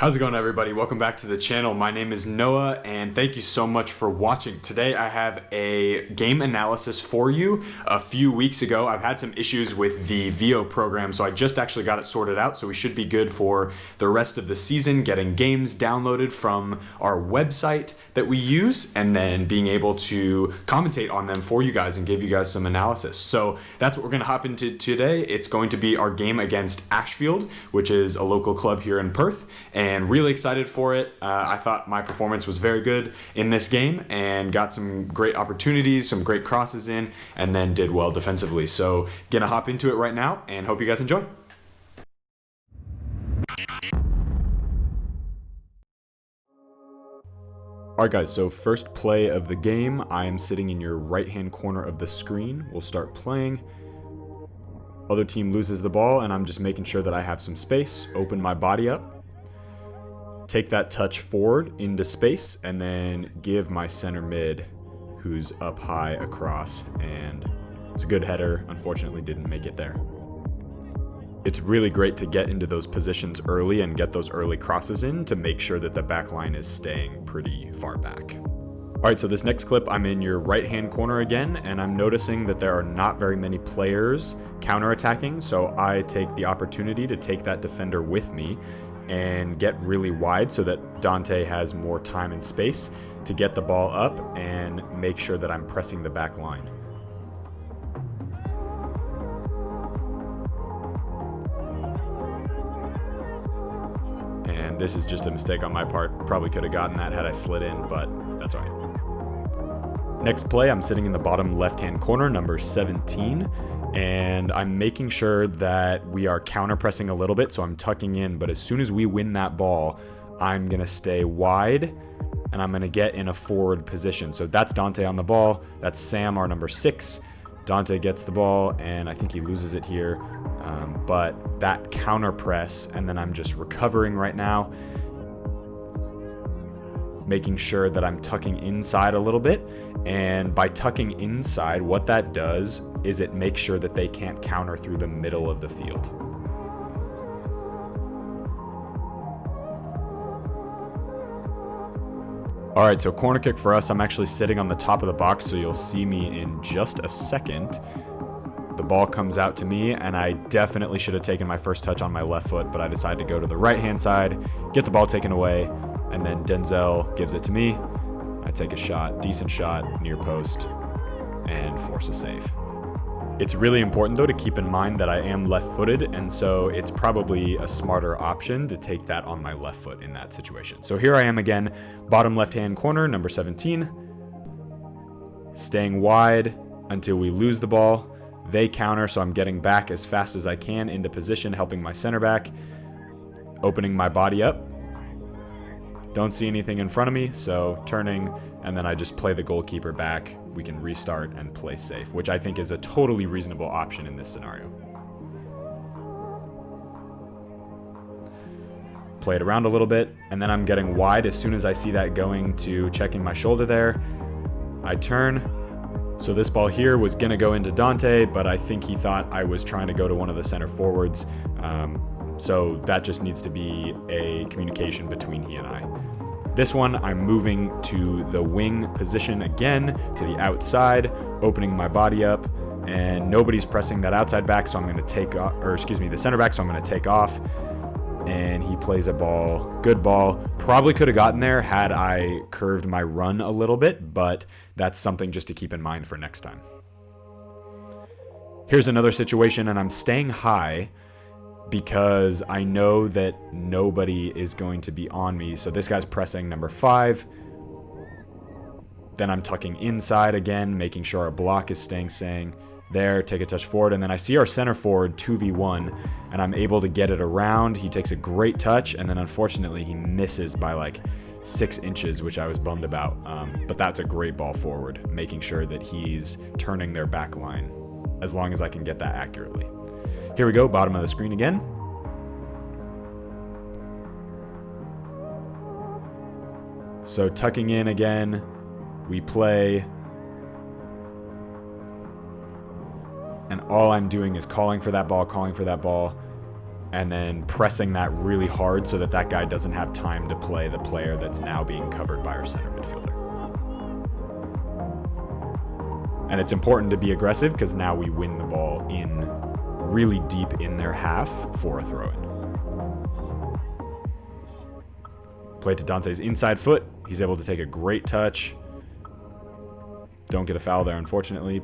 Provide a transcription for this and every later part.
How's it going, everybody? Welcome back to the channel. My name is Noah and thank you so much for watching. Today I have a game analysis for you. A few weeks ago I've had some issues with the VO program, so I just actually got it sorted out, so we should be good for the rest of the season, getting games downloaded from our website that we use and then being able to commentate on them for you guys and give you guys some analysis. So that's what we're going to hop into today. It's going to be our game against Ashfield, which is a local club here in Perth, and really excited for it. I thought my performance was very good in this game and got some great opportunities, some great crosses in, and then did well defensively. So gonna hop into it right now and hope you guys enjoy. Alright guys, so first play of the game. I am sitting in your right hand corner of the screen. We'll start playing. Other team loses the ball and I'm just making sure that I have some space, open my body up, take that touch forward into space, and then give my center mid, who's up high, across, and it's a good header. Unfortunately didn't make it there. It's really great to get into those positions early and get those early crosses in to make sure that the back line is staying pretty far back. Alright, so this next clip, I'm in your right hand corner again, and I'm noticing that there are not very many players counter-attacking, so I take the opportunity to take that defender with me and get really wide so that Dante has more time and space to get the ball up and make sure that I'm pressing the back line. And this is just a mistake on my part. Probably could have gotten that had I slid in, but that's all right. Next play, I'm sitting in the bottom left-hand corner, number 17, and I'm making sure that we are counter-pressing a little bit, so I'm tucking in, but as soon as we win that ball, I'm going to stay wide, and I'm going to get in a forward position. So that's Dante on the ball, that's Sam, our number 6. Dante gets the ball, and I think he loses it here, but that counter-press, and then I'm just recovering right now, making sure that I'm tucking inside a little bit. And by tucking inside, what that does is it makes sure that they can't counter through the middle of the field. All right, so corner kick for us. I'm actually sitting on the top of the box, so you'll see me in just a second. The ball comes out to me, and I definitely should have taken my first touch on my left foot, but I decided to go to the right-hand side, get the ball taken away, and then Denzel gives it to me. I take a shot, decent shot, near post, and force a save. It's really important, though, to keep in mind that I am left-footed, and so it's probably a smarter option to take that on my left foot in that situation. So here I am again, bottom left-hand corner, number 17, staying wide until we lose the ball. They counter, so I'm getting back as fast as I can into position, helping my center back, opening my body up. Don't see anything in front of me, so turning, and then I just play the goalkeeper back. We can restart and play safe, which I think is a totally reasonable option in this scenario. Play it around a little bit, and then I'm getting wide as soon as I see that going to checking my shoulder there. I turn. So this ball here was going to go into Dante, but I think he thought I was trying to go to one of the center forwards. So that just needs to be a communication between he and I. This one, I'm moving to the wing position again, to the outside, opening my body up, and nobody's pressing that outside back, so I'm going to take off, or excuse me, the center back, so I'm going to take off. And he plays a ball, good ball. Probably could have gotten there had I curved my run a little bit, but that's something just to keep in mind for next time. Here's another situation, and I'm staying high because I know that nobody is going to be on me. So this guy's pressing number 5. Then I'm tucking inside again, making sure our block is staying there, take a touch forward, and then I see our center forward 2v1, and I'm able to get it around. He takes a great touch, and then unfortunately he misses by like 6 inches, which I was bummed about. But that's a great ball forward, making sure that he's turning their back line, as long as I can get that accurately. Here we go, bottom of the screen again. So tucking in again, we play, and all I'm doing is calling for that ball, and then pressing that really hard so that that guy doesn't have time to play the player that's now being covered by our center midfielder. And it's important to be aggressive because now we win the ball in really deep in their half for a throw-in. Play to Dante's inside foot. He's able to take a great touch. Don't get a foul there, unfortunately,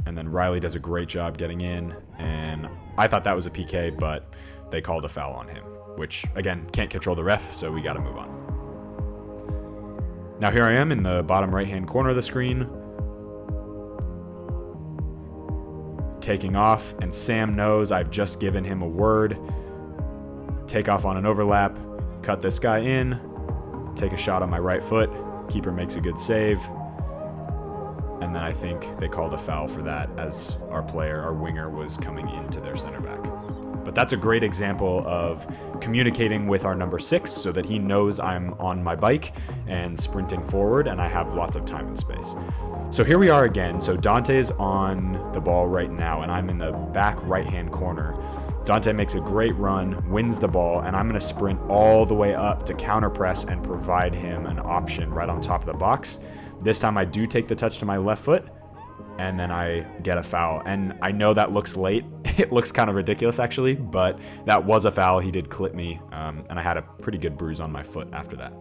and then Riley does a great job getting in, and I thought that was a PK, but they called a foul on him, which, again, can't control the ref, so we got to move on. Now here I am in the bottom right-hand corner of the screen, taking off, and Sam knows I've just given him a word. Take off on an overlap, cut this guy in, take a shot on my right foot, keeper makes a good save, and then I think they called a foul for that as our winger, was coming into their center back. But that's a great example of communicating with our number 6 so that he knows I'm on my bike and sprinting forward and I have lots of time and space. So here we are again. So Dante's on the ball right now and I'm in the back right-hand corner. Dante makes a great run, wins the ball, and I'm going to sprint all the way up to counter press and provide him an option right on top of the box. This time I do take the touch to my left foot, and then I get a foul. And I know that looks late. It looks kind of ridiculous, actually, but that was a foul. He did clip me, and I had a pretty good bruise on my foot after that.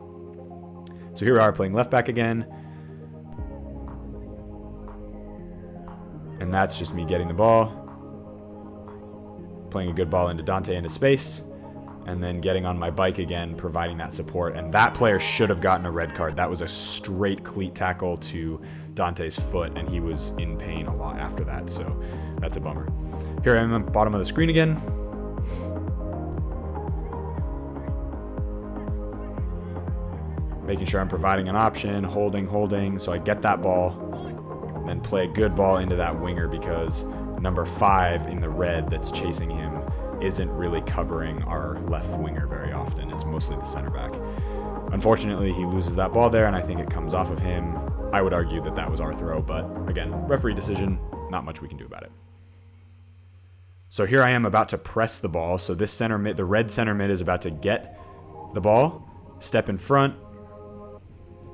So here we are playing left back again. And that's just me getting the ball, playing a good ball into Dante into space, and then getting on my bike again, providing that support. And that player should have gotten a red card. That was a straight cleat tackle to Dante's foot, and he was in pain a lot after that, so that's a bummer. Here I am at the bottom of the screen again. Making sure I'm providing an option, holding, so I get that ball, then play a good ball into that winger because number 5 in the red that's chasing him isn't really covering our left winger very often. It's mostly the center back. Unfortunately, he loses that ball there, and I think it comes off of him. I would argue that that was our throw, but again, referee decision, not much we can do about it. So here I am about to press the ball. So this center mid, the red center mid, is about to get the ball, step in front,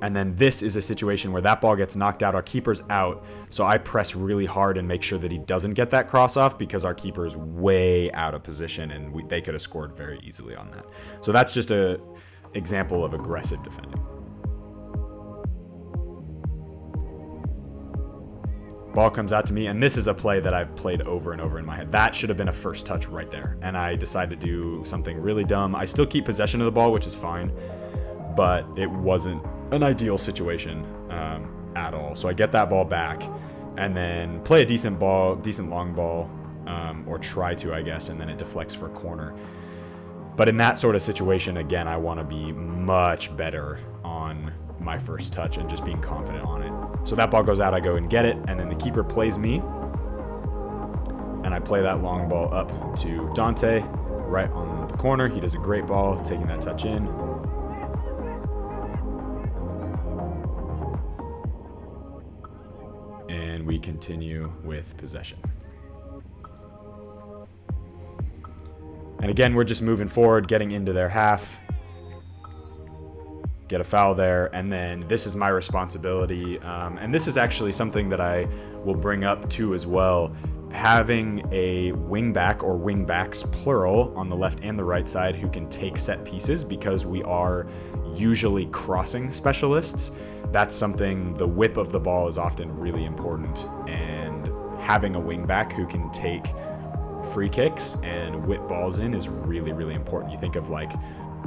and then this is a situation where that ball gets knocked out. Our keeper's out, so I press really hard and make sure that he doesn't get that cross off because our keeper is way out of position, and they could have scored very easily on that. So that's just an example of aggressive defending. Ball comes out to me, and this is a play that I've played over and over in my head. That should have been a first touch right there, and I decided to do something really dumb. I still keep possession of the ball, which is fine, but it wasn't an ideal situation at all. So I get that ball back and then play a decent long ball, or try to, I guess, and then it deflects for a corner. But in that sort of situation, again, I want to be much better on my first touch and just being confident on it. So that ball goes out, I go and get it, and then the keeper plays me, and I play that long ball up to Dante right on the corner. He does a great ball, taking that touch in. And we continue with possession. And again, we're just moving forward, getting into their half. Get a foul there, and then this is my responsibility. And this is actually something that I will bring up too as well. Having a wingback or wingbacks plural on the left and the right side who can take set pieces, because we are usually crossing specialists. That's something, the whip of the ball is often really important, and having a wingback who can take free kicks and whip balls in is really, really important. You think of like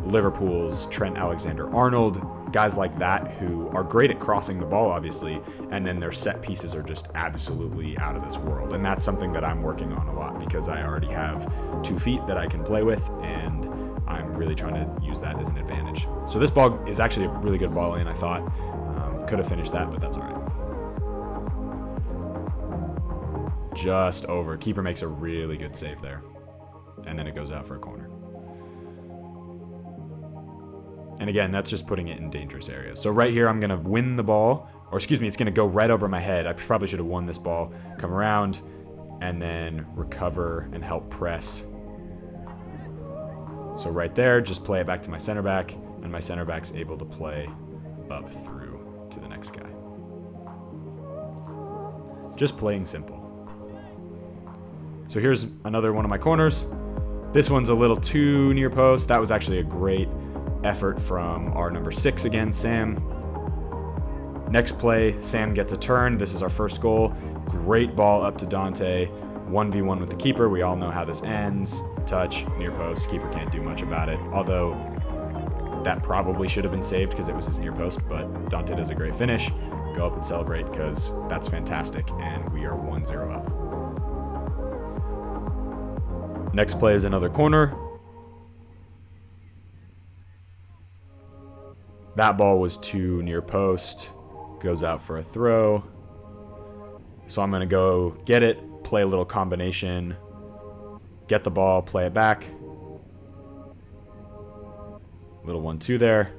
Liverpool's Trent Alexander-Arnold, guys like that who are great at crossing the ball, obviously, and then their set pieces are just absolutely out of this world. And that's something that I'm working on a lot because I already have 2 feet that I can play with, and I'm really trying to use that as an advantage. So this ball is actually a really good ball in, I thought. Could have finished that, but that's all right. Just over. Keeper makes a really good save there. And then it goes out for a corner. And again, that's just putting it in dangerous areas. So right here, I'm going to win the ball. Or excuse me, it's going to go right over my head. I probably should have won this ball. Come around and then recover and help press. So right there, just play it back to my center back, and my center back's able to play up through to the next guy. Just playing simple. So here's another one of my corners. This one's a little too near post. That was actually a great effort from our number 6 again, Sam. Next play, Sam gets a turn. This is our first goal. Great ball up to Dante. 1v1 with the keeper. We all know how this ends. Touch, near post. Keeper can't do much about it. Although that probably should have been saved because it was his near post, but Dante does a great finish. Go up and celebrate because that's fantastic, and we are 1-0 up. Next play is another corner. That ball was too near post. Goes out for a throw. So I'm going to go get it, play a little combination, get the ball, play it back. Little 1-2 there.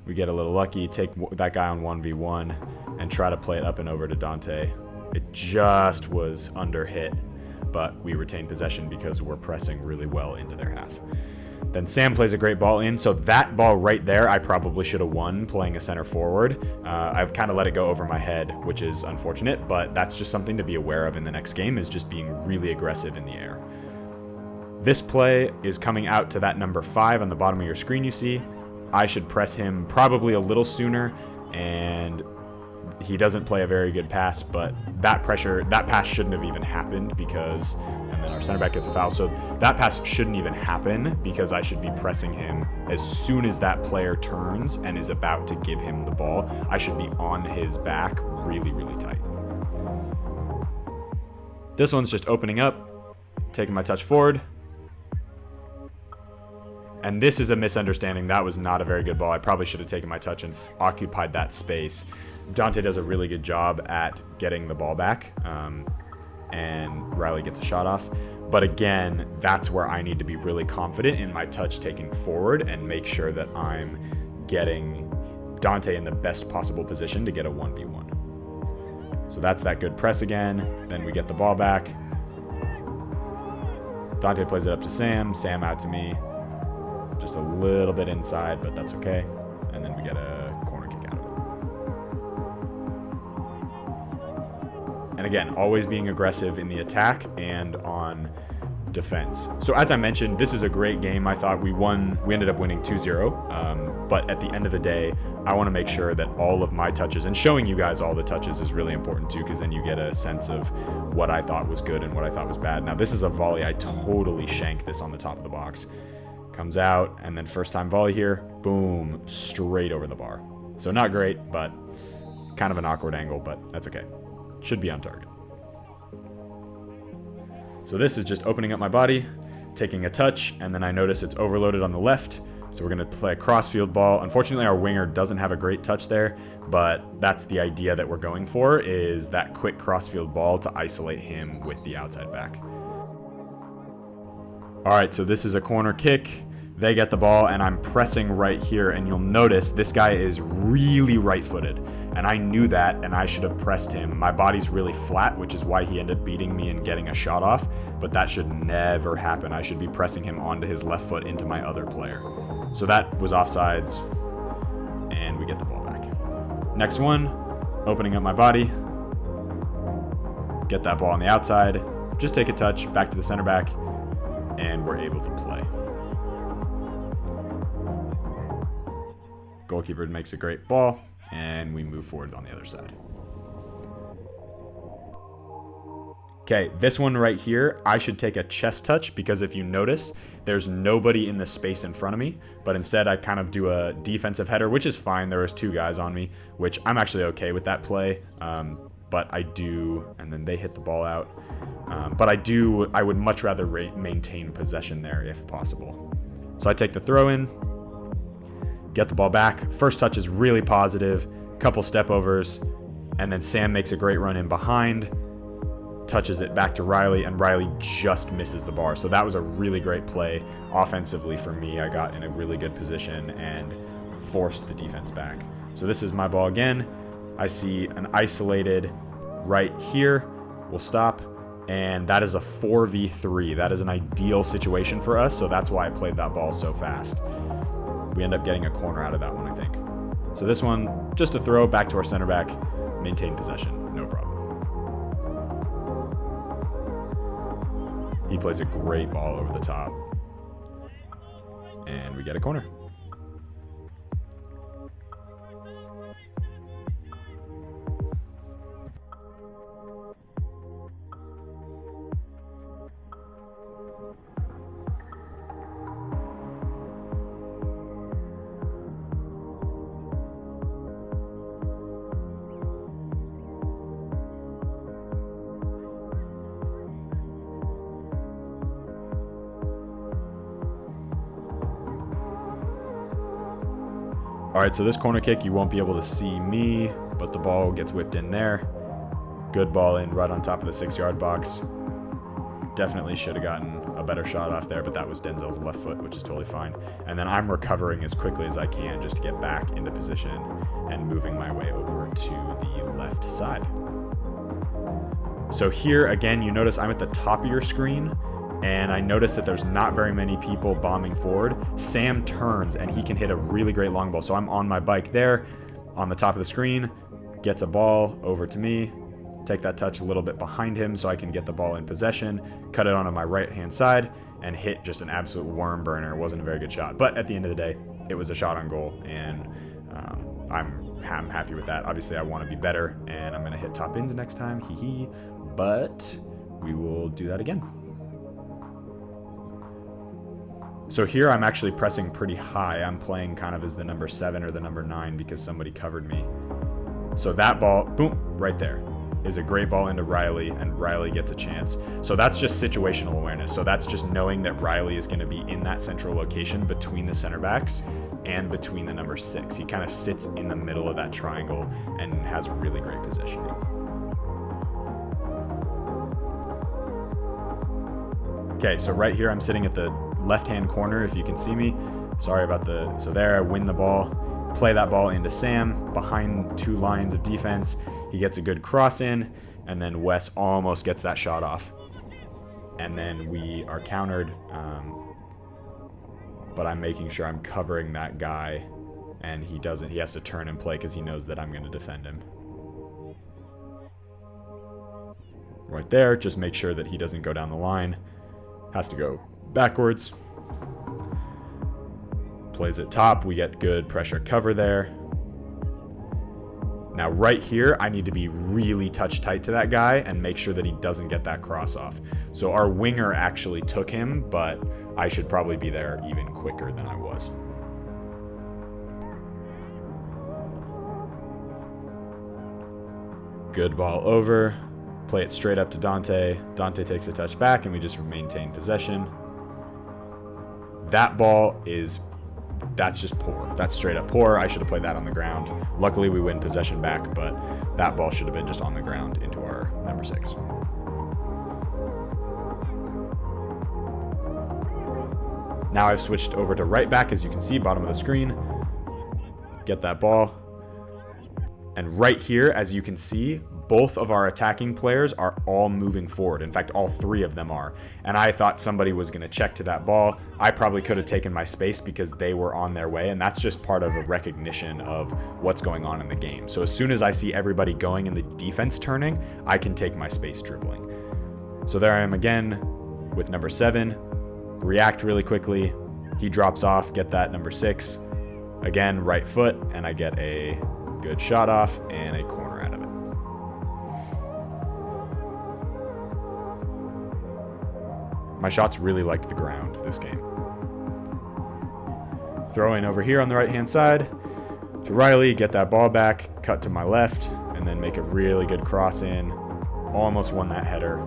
We get a little lucky, take that guy on 1v1, and try to play it up and over to Dante. It just was under hit, but we retain possession because we're pressing really well into their half. Then Sam plays a great ball in. So that ball right there, I probably should have won playing a center forward. I've kind of let it go over my head, which is unfortunate, but that's just something to be aware of in the next game, is just being really aggressive in the air. This play is coming out to that number 5 on the bottom of your screen you see. I should press him probably a little sooner, and he doesn't play a very good pass, but that pass shouldn't have even happened because, and then our center back gets a foul. So that pass shouldn't even happen because I should be pressing him as soon as that player turns and is about to give him the ball. I should be on his back really, really tight. This one's just opening up, taking my touch forward. And this is a misunderstanding. That was not a very good ball. I probably should have taken my touch and occupied that space. Dante does a really good job at getting the ball back, and Riley gets a shot off. But again, that's where I need to be really confident in my touch taking forward and make sure that I'm getting Dante in the best possible position to get a 1v1. So that's that good press again. Then we get the ball back. Dante plays it up to Sam. Sam out to me. Just a little bit inside, but that's okay. And then we get a corner kick out of it. And again, always being aggressive in the attack and on defense. So as I mentioned, this is a great game. I thought we won. We ended up winning 2-0. But at the end of the day, I want to make sure that all of my touches, and showing you guys all the touches is really important too, because then you get a sense of what I thought was good and what I thought was bad. Now this is a volley. I totally shanked this on the top of the box. Comes out, and then first time volley here, boom, straight over the bar. So not great, but kind of an awkward angle, but that's okay. Should be on target. So this is just opening up my body, taking a touch, and then I notice it's overloaded on the left, so we're going to play a crossfield ball. Unfortunately, our winger doesn't have a great touch there, but that's the idea that we're going for, is that quick crossfield ball to isolate him with the outside back. All right, so this is a corner kick. They get the ball, and I'm pressing right here, and you'll notice this guy is really right-footed, and I knew that, and I should have pressed him. My body's really flat, which is why he ended up beating me and getting a shot off, but that should never happen. I should be pressing him onto his left foot into my other player. So that was offsides, and we get the ball back. Next one, opening up my body. Get that ball on the outside. Just take a touch, back to the center back, and we're able to play. Goalkeeper makes a great ball, and we move forward on the other side. Okay, this one right here, I should take a chest touch, because if you notice, there's nobody in the space in front of me, but instead I kind of do a defensive header, which is fine. There was 2 guys on me, which I'm actually okay with that play, but I do, and then they hit the ball out. But I would much rather maintain possession there if possible. So I take the throw in, get the ball back. First touch is really positive, couple step overs, and then Sam makes a great run in behind, touches it back to Riley, and Riley just misses the bar. So that was a really great play offensively for me. I got in a really good position and forced the defense back. So this is my ball again. I see an isolated right here. We'll stop. And that is a 4v3. That is an ideal situation for us, so that's why I played that ball so fast. We end up getting a corner out of that one, I think. So this one, just a throw back to our center back, maintain possession, no problem. He plays a great ball over the top. And we get a corner. All right, so this corner kick, you won't be able to see me, but the ball gets whipped in there. Good ball in right on top of the 6-yard box. Definitely should have gotten a better shot off there, but that was Denzel's left foot, which is totally fine. And then I'm recovering as quickly as I can just to get back into position and moving my way over to the left side. So here, again, you notice I'm at the top of your screen, and I notice that there's not very many people bombing forward. Sam turns, and he can hit a really great long ball. So I'm on my bike there, on the top of the screen, gets a ball over to me, take that touch a little bit behind him so I can get the ball in possession, cut it onto my right-hand side, and hit just an absolute worm burner. It wasn't a very good shot. But at the end of the day, it was a shot on goal, and I'm happy with that. Obviously, I want to be better, and I'm going to hit top ins next time, hee-hee. But we will do that again. So here I'm actually pressing pretty high. I'm playing kind of as the number 7 or the number 9 because somebody covered me. So that ball, boom, right there, is a great ball into Riley, and Riley gets a chance. So that's just situational awareness. So that's just knowing that Riley is going to be in that central location between the center backs and between the number 6. He kind of sits in the middle of that triangle and has really great positioning. Okay, so right here I'm sitting at the left-hand corner, if you can see me. Sorry about so there, I win the ball, play that ball into Sam behind 2 lines of defense. He gets a good cross in, and then Wes almost gets that shot off. And then we are countered, but I'm making sure I'm covering that guy, and he has to turn and play because he knows that I'm going to defend him. Right there, just make sure that he doesn't go down the line. Has to go backwards. Plays it top. We get good pressure cover there. Now right here, I need to be really touch tight to that guy and make sure that he doesn't get that cross off. So our winger actually took him, but I should probably be there even quicker than I was. Good ball over. Play it straight up to Dante. Dante takes a touch back, and we just maintain possession. That ball that's just poor. That's straight up poor. I should have played that on the ground. Luckily, we win possession back, but that ball should have been just on the ground into our number 6. Now I've switched over to right back, as you can see, bottom of the screen. Get that ball. And right here, as you can see, both of our attacking players are all moving forward. In fact, all 3 of them are. And I thought somebody was going to check to that ball. I probably could have taken my space because they were on their way, and that's just part of a recognition of what's going on in the game. So as soon as I see everybody going and the defense turning, I can take my space dribbling. So there I am again with number 7. React really quickly. He drops off, get that number 6. Again, right foot, and I get a good shot off and a corner out of it. My shots really liked the ground this game. Throw in over here on the right-hand side to Riley, get that ball back, cut to my left, and then make a really good cross in. Almost won that header.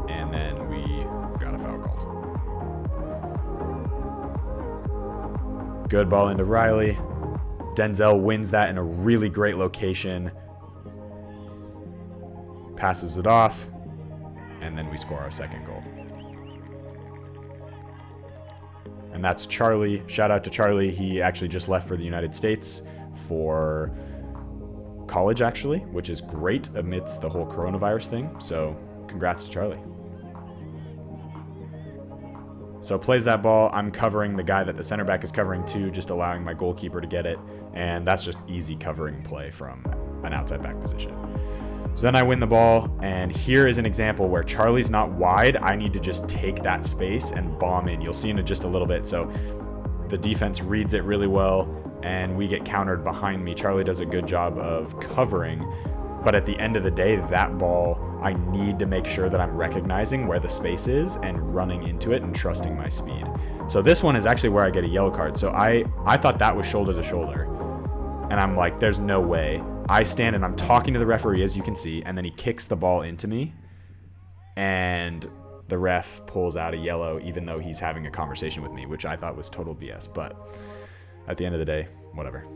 And then we got a foul called. Good ball into Riley. Denzel wins that in a really great location. Passes it off, and then we score our second goal. And that's Charlie. Shout out to Charlie. He actually just left for the United States for college, actually, which is great amidst the whole coronavirus thing. So congrats to Charlie. So plays that ball. I'm covering the guy that the center back is covering too, just allowing my goalkeeper to get it. And that's just easy covering play from an outside back position. So then I win the ball, and here is an example where Charlie's not wide. I need to just take that space and bomb in. You'll see in just a little bit. So the defense reads it really well, and we get countered behind me. Charlie does a good job of covering, but at the end of the day, that ball, I need to make sure that I'm recognizing where the space is and running into it and trusting my speed. So this one is actually where I get a yellow card. So I thought that was shoulder to shoulder, and I'm like, there's no way. I stand and I'm talking to the referee, as you can see, and then he kicks the ball into me, and the ref pulls out a yellow even though he's having a conversation with me, which I thought was total BS. But at the end of the day, whatever.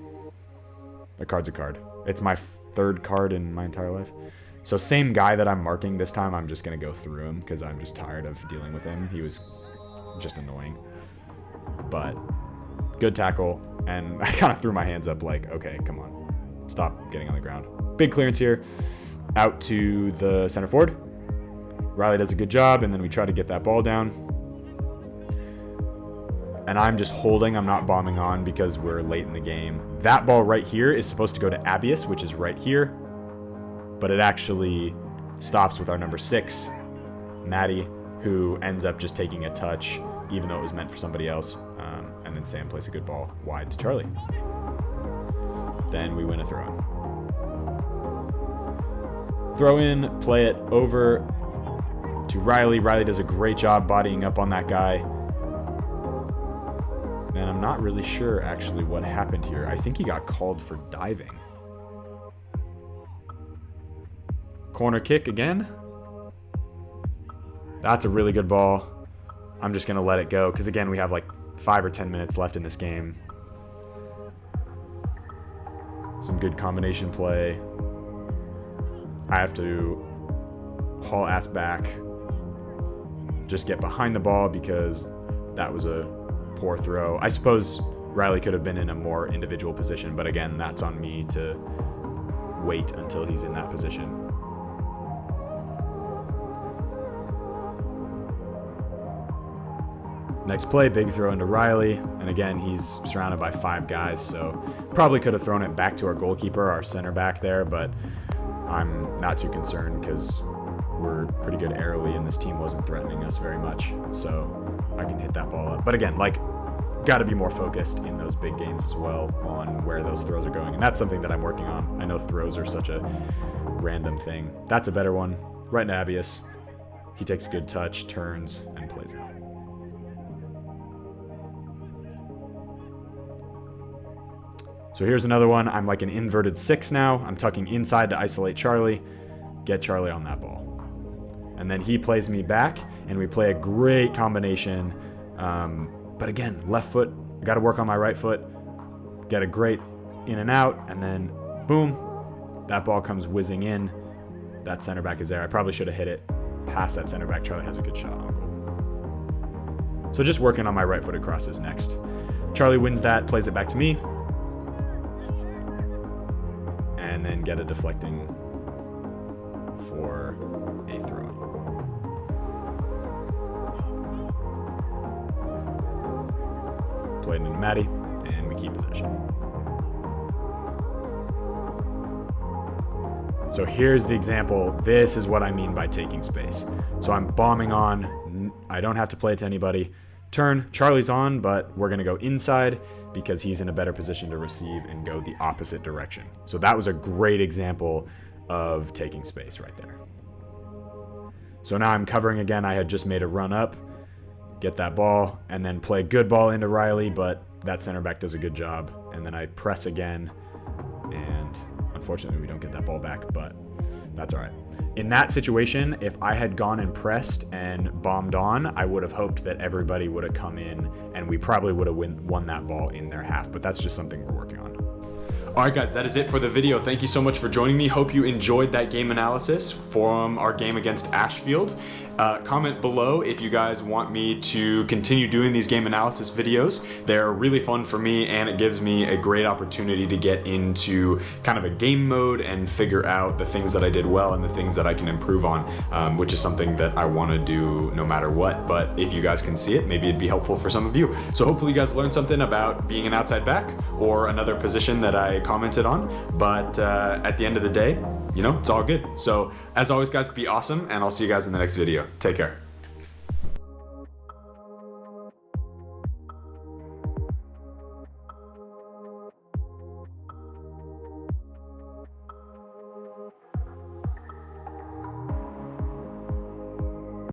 A card's a card. It's my third card in my entire life. So same guy that I'm marking this time, I'm just going to go through him because I'm just tired of dealing with him. He was just annoying. But good tackle, and I kind of threw my hands up like, okay, come on. Stop getting on the ground. Big clearance here. Out to the center forward. Riley does a good job, and then we try to get that ball down. And I'm just holding. I'm not bombing on because we're late in the game. That ball right here is supposed to go to Abius, which is right here. But it actually stops with our number 6, Maddie, who ends up just taking a touch, even though it was meant for somebody else. And then Sam plays a good ball wide to Charlie. Then we win a throw-in. Throw-in, play it over to Riley. Riley does a great job bodying up on that guy. And I'm not really sure actually what happened here. I think he got called for diving. Corner kick again. That's a really good ball. I'm just going to let it go because, again, we have like 5 or 10 minutes left in this game. Some good combination play. I have to haul ass back. Just get behind the ball because that was a poor throw. I suppose Riley could have been in a more individual position, but again, that's on me to wait until he's in that position. Next play, big throw into Riley. And again, he's surrounded by 5 guys, so probably could have thrown it back to our goalkeeper, our center back there, but I'm not too concerned because we're pretty good aerially and this team wasn't threatening us very much, so I can hit that ball up. But again, like, got to be more focused in those big games as well on where those throws are going, and that's something that I'm working on. I know throws are such a random thing. That's a better one. Right into Abius. He takes a good touch, turns, and plays out. So here's another one. I'm like an inverted 6 now. I'm tucking inside to isolate Charlie. Get Charlie on that ball. And then he plays me back, and we play a great combination. But again, left foot. Got to work on my right foot. Get a great in and out, and then boom. That ball comes whizzing in. That center back is there. I probably should have hit it past that center back. Charlie has a good shot on goal. So just working on my right footed crosses next. Charlie wins that, plays it back to me. And then get a deflecting for a throw. Played into Maddie, and we keep possession. So here's the example. This is what I mean by taking space. So I'm bombing on. I don't have to play it to anybody. Turn, Charlie's on, but we're going to go inside because he's in a better position to receive and go the opposite direction. So that was a great example of taking space right there. So now I'm covering again. I had just made a run up, get that ball, and then play a good ball into Riley, but that center back does a good job. And then I press again, and unfortunately we don't get that ball back, but that's all right. In that situation, if I had gone and pressed and bombed on, I would have hoped that everybody would have come in and we probably would have won that ball in their half, but that's just something we're working on. Alright guys, that is it for the video. Thank you so much for joining me. Hope you enjoyed that game analysis from our game against Ashfield. Comment below if you guys want me to continue doing these game analysis videos. They're really fun for me, and it gives me a great opportunity to get into kind of a game mode and figure out the things that I did well and the things that I can improve on, which is something that I want to do no matter what. But if you guys can see it, maybe it'd be helpful for some of you. So hopefully you guys learned something about being an outside back or another position that I commented on. But at the end of the day, you know, it's all good. So as always guys, be awesome, and I'll see you guys in the next video. Take care.